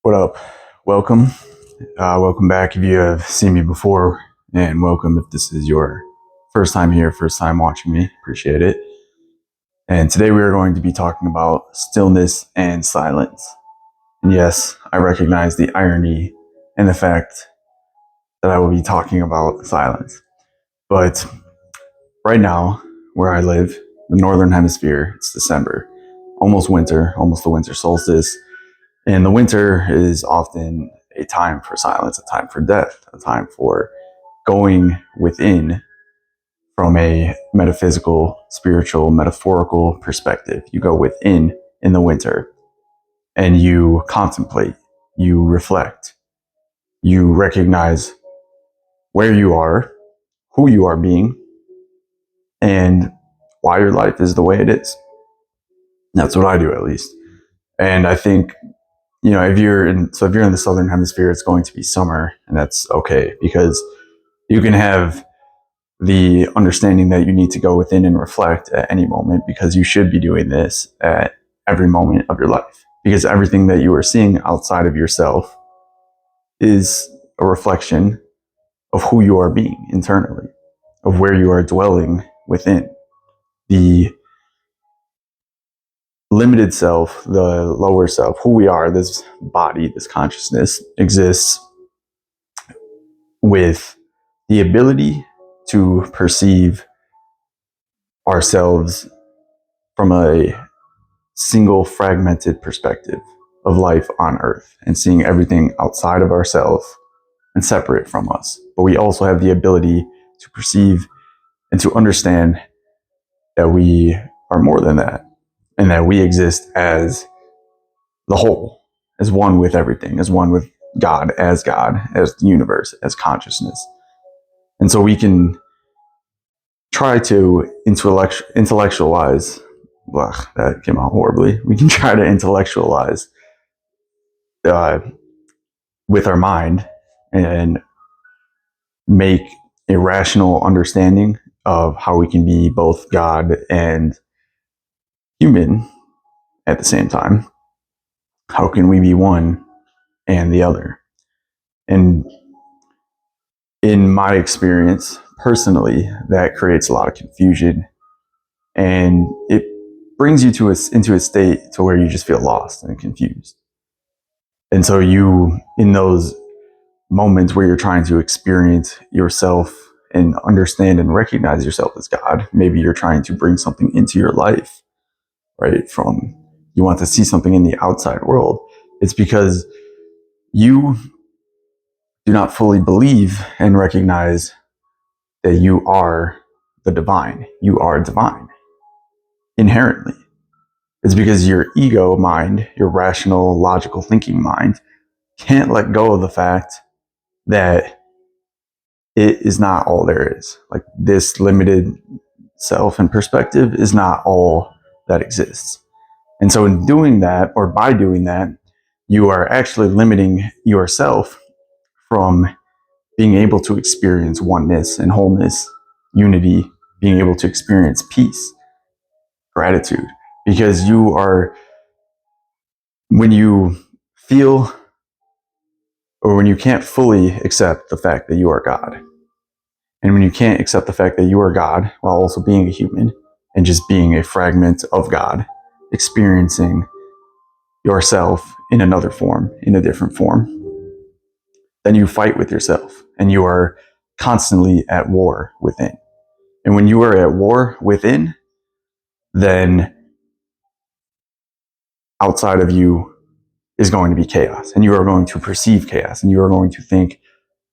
What up? Welcome. Welcome back if you have seen me before, and welcome if this is your first time here, first time watching me. Appreciate it. And today we are going to be talking about stillness and silence. And yes, I recognize the irony and the fact that I will be talking about silence. But right now, where I live, the northern hemisphere, it's December, almost winter, almost the winter solstice. And the winter is often a time for silence, a time for death, a time for going within from a metaphysical, spiritual, metaphorical perspective. You go within in the winter and you contemplate, you reflect, you recognize where you are, who you are being, and why your life is the way it is. That's what I do, at least. And I think if you're in the southern hemisphere, it's going to be summer, and that's okay because you can have the understanding that you need to go within and reflect at any moment, because you should be doing this at every moment of your life, because everything that you are seeing outside of yourself is a reflection of who you are being internally, of where you are dwelling within. The limited self, the lower self, who we are, this body, this consciousness exists with the ability to perceive ourselves from a single fragmented perspective of life on earth and seeing everything outside of ourselves and separate from us. But we also have the ability to perceive and to understand that we are more than that, and that we exist as the whole, as one with everything, as one with God, as the universe, as consciousness. And so we can try to intellectualize, that came out horribly. We can try to intellectualize with our mind and make a rational understanding of how we can be both God and human at the same time. How can we be one and the other? And in my experience, personally, that creates a lot of confusion, and it brings you into a state to where you just feel lost and confused. And so you, in those moments where you're trying to experience yourself and understand and recognize yourself as God, maybe you're trying to bring something into your life, right? You want to see something in the outside world. It's because you do not fully believe and recognize that you are the divine. You are divine inherently. It's because your ego mind, your rational, logical thinking mind, can't let go of the fact that it is not all there is. Like, this limited self and perspective is not all that exists. And so in doing that, or by doing that, you are actually limiting yourself from being able to experience oneness and wholeness, unity, being able to experience peace, gratitude. Because when you feel, or when you can't fully accept the fact that you are God, and when you can't accept the fact that you are God while also being a human and just being a fragment of God, experiencing yourself in another form, in a different form, then you fight with yourself and you are constantly at war within. And when you are at war within, then outside of you is going to be chaos, and you are going to perceive chaos, and you are going to think,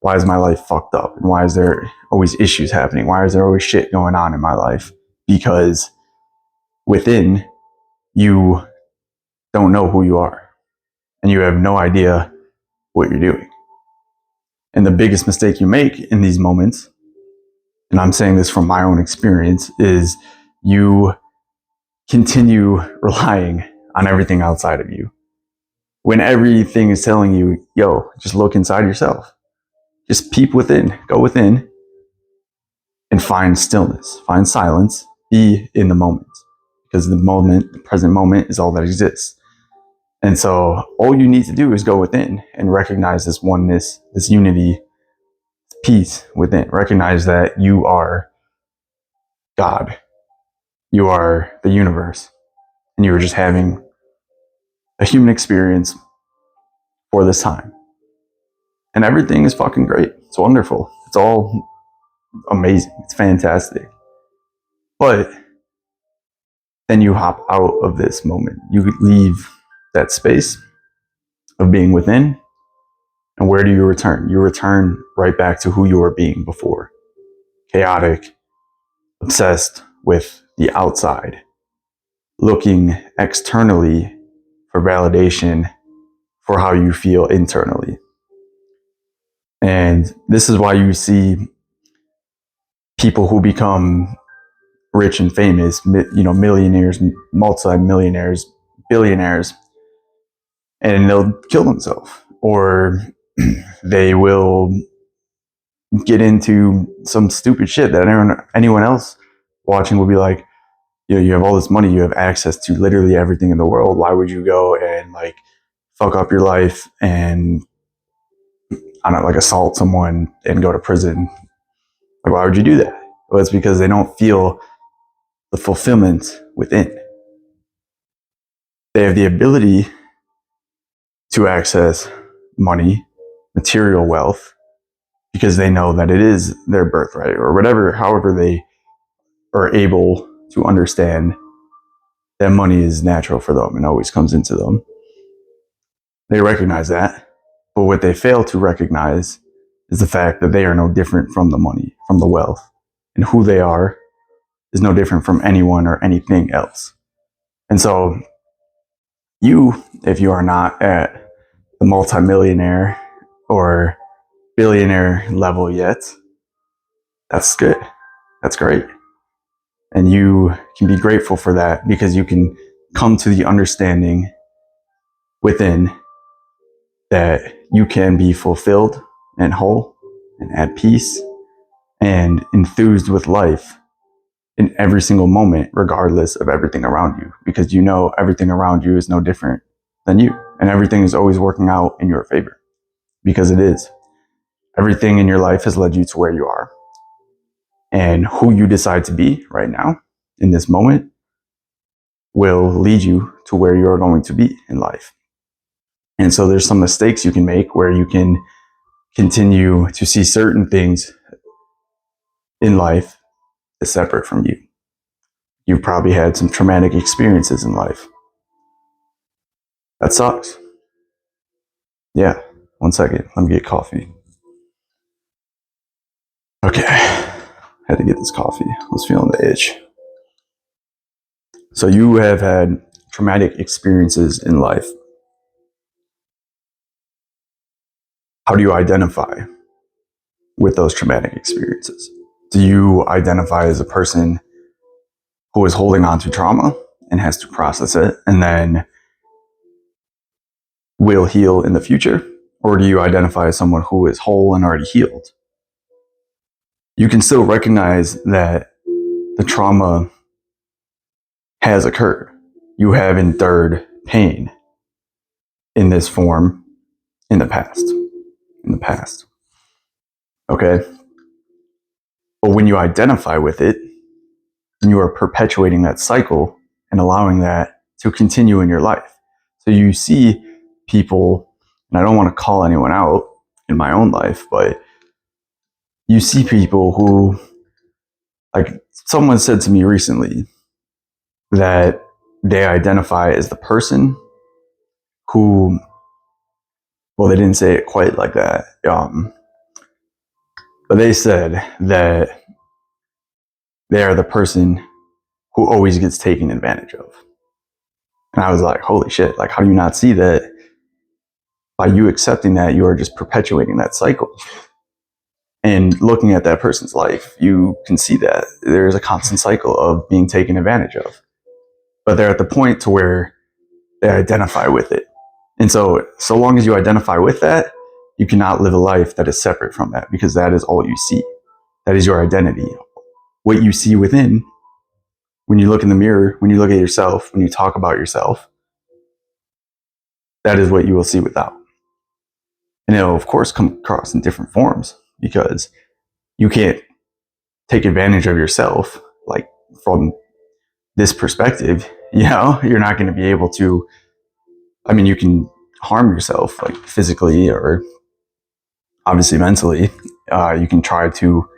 why is my life fucked up? And why is there always issues happening? Why is there always shit going on in my life? Because within, you don't know who you are, and you have no idea what you're doing. And the biggest mistake you make in these moments, and I'm saying this from my own experience, is you continue relying on everything outside of you, when everything is telling you, yo, just look inside yourself. Just peep within, go within, and find stillness, find silence, be in the moment. Because the present moment is all that exists. And so all you need to do is go within and recognize this oneness, this unity, peace within. Recognize that you are God. You are the universe. And you are just having a human experience for this time. And everything is fucking great. It's wonderful. It's all amazing. It's fantastic. But then you hop out of this moment. You leave that space of being within. And where do you return? You return right back to who you were being before. Chaotic, obsessed with the outside, looking externally for validation for how you feel internally. And this is why you see people who become rich and famous, millionaires, multi-millionaires, billionaires, and they'll kill themselves, or they will get into some stupid shit that anyone else watching will be like, you have all this money, you have access to literally everything in the world. Why would you go and like fuck up your life and I don't know, like assault someone and go to prison? Like, why would you do that? Well, it's because they don't feel the fulfillment within. They have the ability to access money, material wealth, because they know that it is their birthright or whatever, however they are able to understand that money is natural for them and always comes into them. They recognize that. But what they fail to recognize is the fact that they are no different from the money, from the wealth. And who they are is no different from anyone or anything else. And so you, if you are not at the multimillionaire or billionaire level yet, that's good. That's great. And you can be grateful for that because you can come to the understanding within that you can be fulfilled and whole and at peace and enthused with life in every single moment, regardless of everything around you, because you know everything around you is no different than you. And everything is always working out in your favor because it is. Everything in your life has led you to where you are. And who you decide to be right now in this moment will lead you to where you're going to be in life. And so there's some mistakes you can make where you can continue to see certain things in life as separate from you. You've probably had some traumatic experiences in life. That sucks. Yeah. 1 second. Let me get coffee. Okay. Had to get this coffee. I was feeling the itch. So you have had traumatic experiences in life. How do you identify with those traumatic experiences? Do you identify as a person who is holding on to trauma and has to process it and then will heal in the future? Or do you identify as someone who is whole and already healed? You can still recognize that the trauma has occurred. You have endured pain in this form in the past. In the past. Okay? But when you identify with it, you are perpetuating that cycle and allowing that to continue in your life. So you see people, and I don't want to call anyone out in my own life, but you see people who, like someone said to me recently, that they identify as the person who, well, they didn't say it quite like that, but they said that they are the person who always gets taken advantage of. And I was like, holy shit, like, how do you not see that? By you accepting that, you are just perpetuating that cycle. And looking at that person's life, you can see that there's a constant cycle of being taken advantage of. But they're at the point to where they identify with it. And so long as you identify with that, you cannot live a life that is separate from that, because that is all you see. That is your identity. What you see within, when you look in the mirror, when you look at yourself, when you talk about yourself, that is what you will see without. And it'll, of course, come across in different forms because you can't take advantage of yourself like from this perspective. You're not going to be able to. I mean, you can harm yourself like physically or obviously mentally. You can try to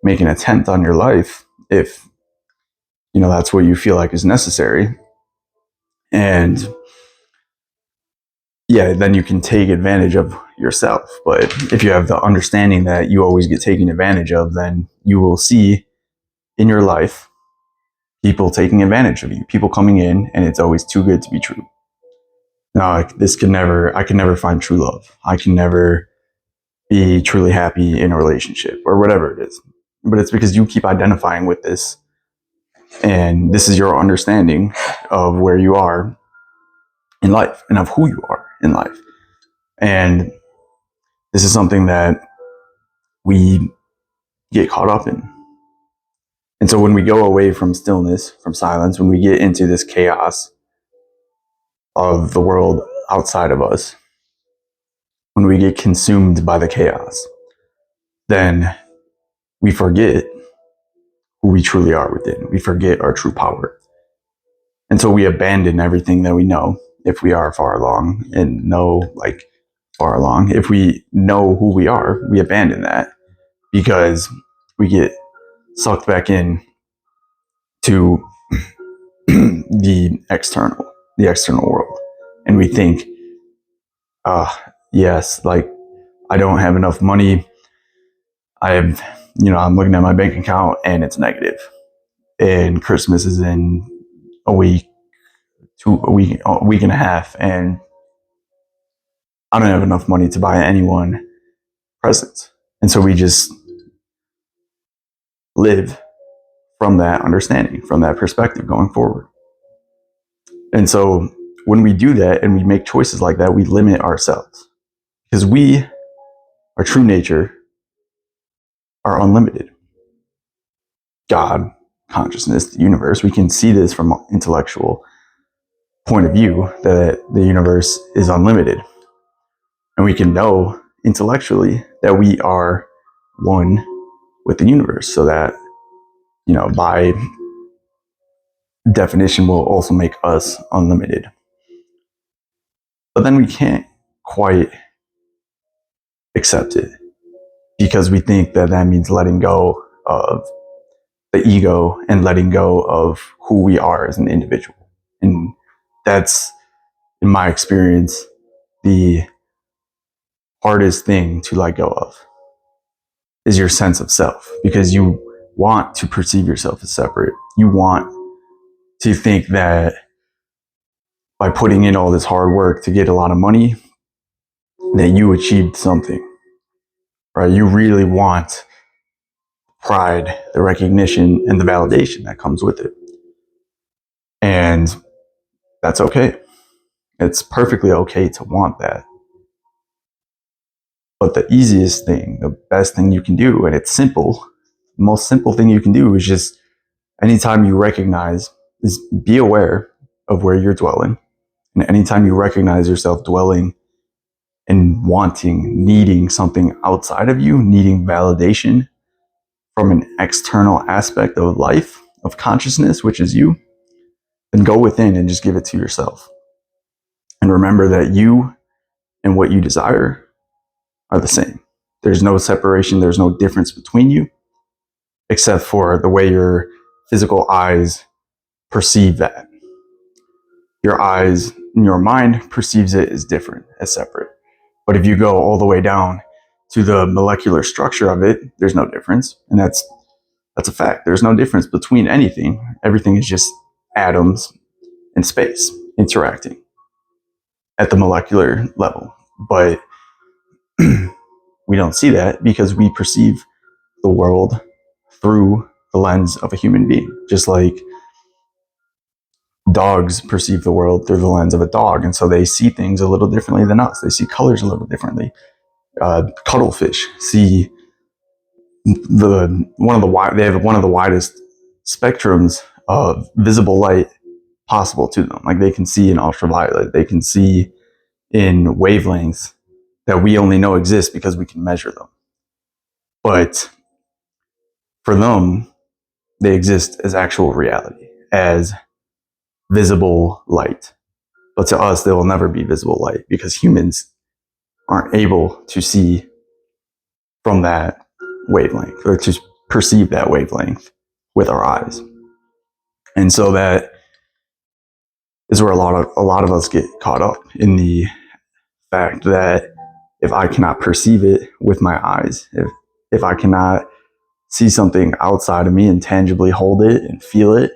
make an attempt on your life if that's what you feel like is necessary. And yeah, then you can take advantage of yourself. But if you have the understanding that you always get taken advantage of, then you will see in your life people taking advantage of you, people coming in, and it's always too good to be true. No, I can never find true love. I can never be truly happy in a relationship or whatever it is. But it's because you keep identifying with this, and this is your understanding of where you are in life and of who you are in life. And this is something that we get caught up in. And so when we go away from stillness, from silence, when we get into this chaos of the world outside of us, when we get consumed by the chaos, then we forget who we truly are within. We forget our true power. And so we abandon everything that we know if we are far along and know like far along. If we know who we are, we abandon that because we get sucked back in to the external world. And we think, yes, like I don't have enough money. I'm looking at my bank account and it's negative. And Christmas is in a week, a week and a half, and I don't have enough money to buy anyone presents. And so we just live from that understanding, from that perspective going forward. And so when we do that and we make choices like that, we limit ourselves because our true nature, are unlimited. God, consciousness, the universe, we can see this from an intellectual point of view that the universe is unlimited. And we can know intellectually that we are one with the universe, so that, by definition, will also make us unlimited. But then we can't quite accept it because we think that means letting go of the ego and letting go of who we are as an individual. And that's, in my experience, the hardest thing to let go of is your sense of self, because you want to perceive yourself as separate. You want to think that by putting in all this hard work to get a lot of money, that you achieved something, right? You really want pride, the recognition, and the validation that comes with it. And that's okay. It's perfectly okay to want that. But the easiest thing, the best thing you can do, and it's simple, the most simple thing you can do is just anytime you recognize, is be aware of where you're dwelling. And anytime you recognize yourself dwelling and wanting, needing something outside of you, needing validation from an external aspect of life, of consciousness, which is you, then go within and just give it to yourself. And remember that you and what you desire are the same. There's no separation, there's no difference between you, except for the way your physical eyes perceive that. Your eyes and your mind perceives it as different, as separate. But if you go all the way down to the molecular structure of it, there's no difference. And that's a fact. There's no difference between anything. Everything is just atoms in space interacting at the molecular level. But we don't see that because we perceive the world through the lens of a human being, just like dogs perceive the world through the lens of a dog. And so they see things a little differently than us. They see colors a little differently. Cuttlefish see they have one of the widest spectrums of visible light possible to them. Like they can see in ultraviolet, they can see in wavelengths that we only know exist because we can measure them. But for them, they exist as actual reality, as visible light. But to us, they will never be visible light because humans aren't able to see from that wavelength or to perceive that wavelength with our eyes. And so that is where a lot of us get caught up in the fact that if I cannot perceive it with my eyes, if I cannot see something outside of me and tangibly hold it and feel it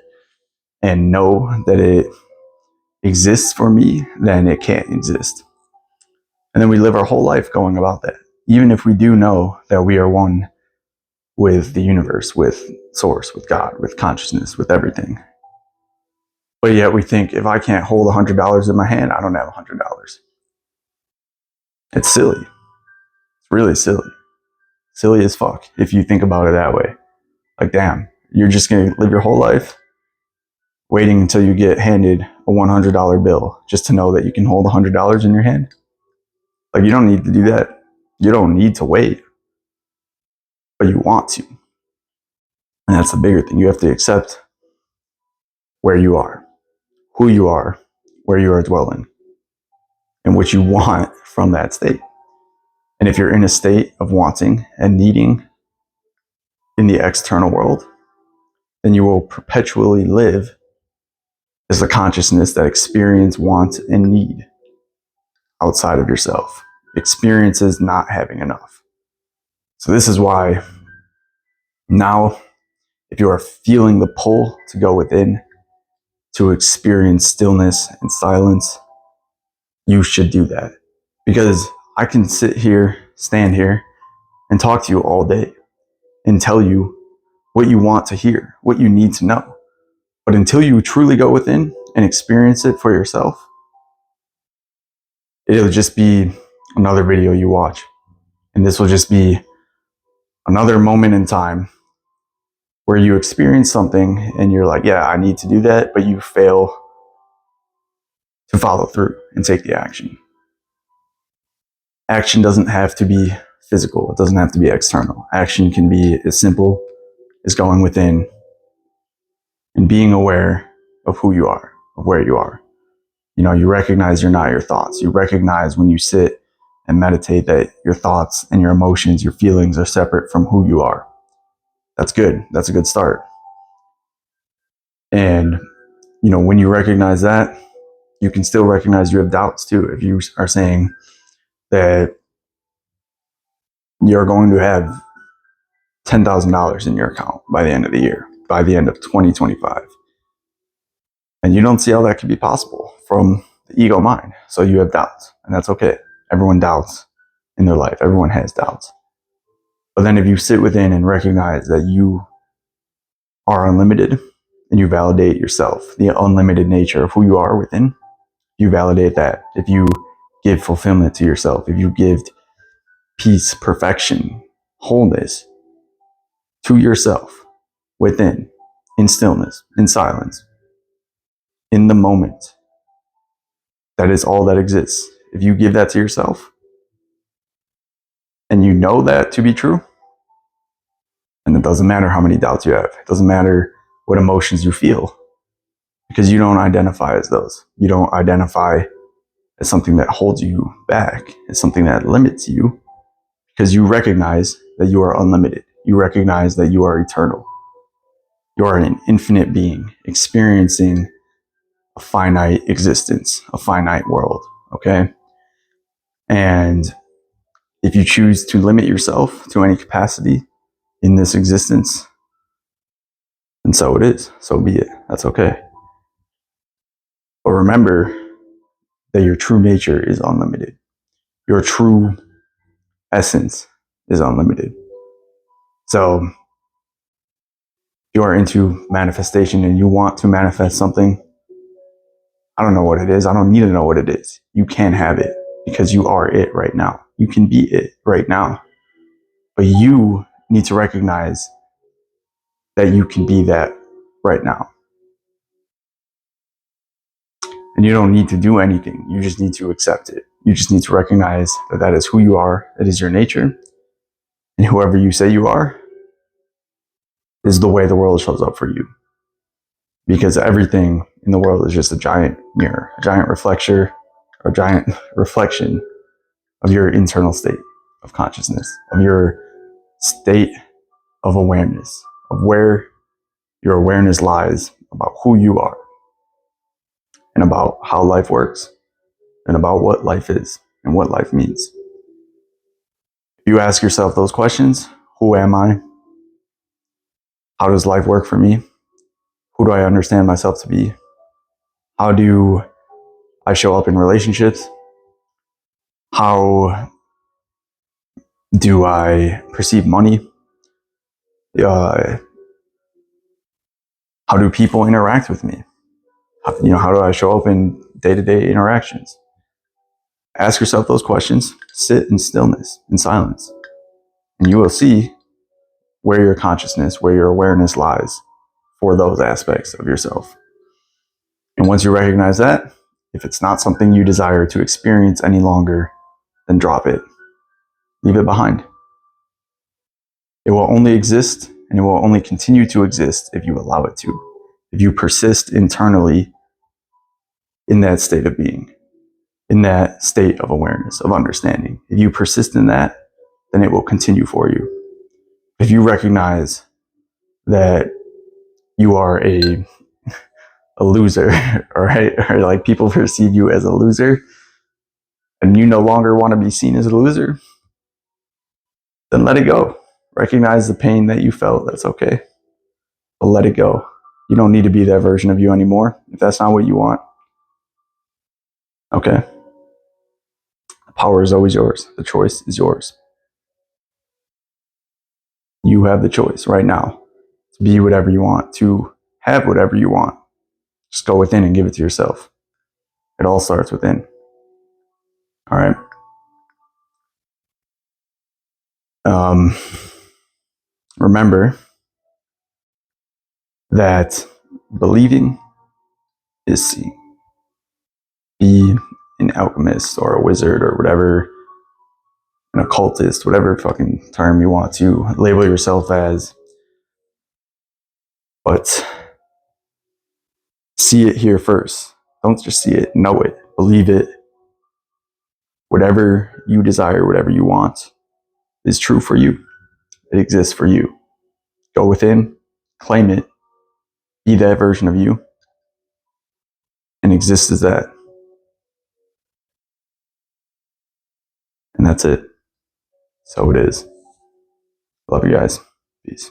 and know that it exists for me, then it can't exist. And then we live our whole life going about that, even if we do know that we are one with the universe, with source, with God, with consciousness, with everything. But yet we think if I can't hold $100 in my hand, I don't have $100. It's silly. It's really silly. Silly as fuck if you think about it that way. Like, damn, you're just going to live your whole life waiting until you get handed a $100 bill just to know that you can hold $100 in your hand. Like, you don't need to do that. You don't need to wait, but you want to. And that's the bigger thing. You have to accept where you are, who you are, where you are dwelling, and what you want from that state. And if you're in a state of wanting and needing in the external world, then you will perpetually live as a consciousness that experience want and need outside of yourself, experiences not having enough. So this is why now, if you are feeling the pull to go within, to experience stillness and silence, you should do that. Because I can sit here, stand here, and talk to you all day and tell you what you want to hear, what you need to know. But until you truly go within and experience it for yourself, it'll just be another video you watch. And this will just be another moment in time where you experience something and you're like, yeah, I need to do that, but you fail to follow through and take the action. Action doesn't have to be physical. It doesn't have to be external. Action can be as simple as going within and being aware of who you are, of where you are. You know, you recognize you're not your thoughts. You recognize when you sit and meditate that your thoughts and your emotions, your feelings are separate from who you are. That's good. That's a good start. And, you know, when you recognize that, you can still recognize you have doubts too. If you are saying that you're going to have $10,000 in your account by the end of the year, by the end of 2025, and you don't see how that could be possible from the ego mind. So you have doubts, and that's okay. Everyone doubts in their life. Everyone has doubts. But then if you sit within and recognize that you are unlimited and you validate yourself, the unlimited nature of who you are within, you validate that. If you give fulfillment to yourself, if you give peace, perfection, wholeness to yourself within, in stillness, in silence, in the moment, that is all that exists. If you give that to yourself and you know that to be true, and it doesn't matter how many doubts you have, it doesn't matter what emotions you feel, because you don't identify as those. You don't identify as something that holds you back, as something that limits you, because you recognize that you are unlimited. You recognize that you are eternal. You are an infinite being experiencing a finite existence, a finite world, okay? And if you choose to limit yourself to any capacity in this existence, then so it is. So be it. That's okay. But remember that your true nature is unlimited. Your true essence is unlimited. So if you are into manifestation and you want to manifest something, I don't know what it is. I don't need to know what it is. You can have it because you are it right now. You can be it right now. But you need to recognize that you can be that right now. And you don't need to do anything. You just need to accept it. You just need to recognize that that is who you are, it is your nature, and whoever you say you are is the way the world shows up for you. Because everything in the world is just a giant mirror, a giant reflector, or a giant reflection of your internal state of consciousness, of your state of awareness, of where your awareness lies about who you are and about how life works and about what life is and what life means. If you ask yourself those questions, who am I? How does life work for me? Who do I understand myself to be? How do I show up in relationships? How do I perceive money? Uh, how do people interact with me? How do I show up in day-to-day interactions? Ask yourself those questions. Sit in stillness, in silence, and you will see where your consciousness, where your awareness lies for those aspects of yourself. And once you recognize that, if it's not something you desire to experience any longer, then drop it. Leave it behind. It will only exist and it will only continue to exist if you allow it to. If you persist internally in that state of being, in that state of awareness, of understanding. If you persist in that, then it will continue for you. If you recognize that you are a loser, right? Or like people perceive you as a loser, and you no longer want to be seen as a loser, then let it go. Recognize the pain that you felt. That's okay. But let it go. You don't need to be that version of you anymore. If that's not what you want, okay. The power is always yours. The choice is yours. You have the choice right now to be whatever you want, to have whatever you want. Just go within and give it to yourself. It all starts within. All right. Remember that believing is seeing. Be an alchemist or a wizard or whatever, an occultist, whatever fucking term you want to label yourself as. But see it here first. Don't just see it, know it, believe it. Whatever you desire, whatever you want is true for you. It exists for you. Go within, claim it, be that version of you, and exist as that. And that's it. So it is. Love you guys. Peace.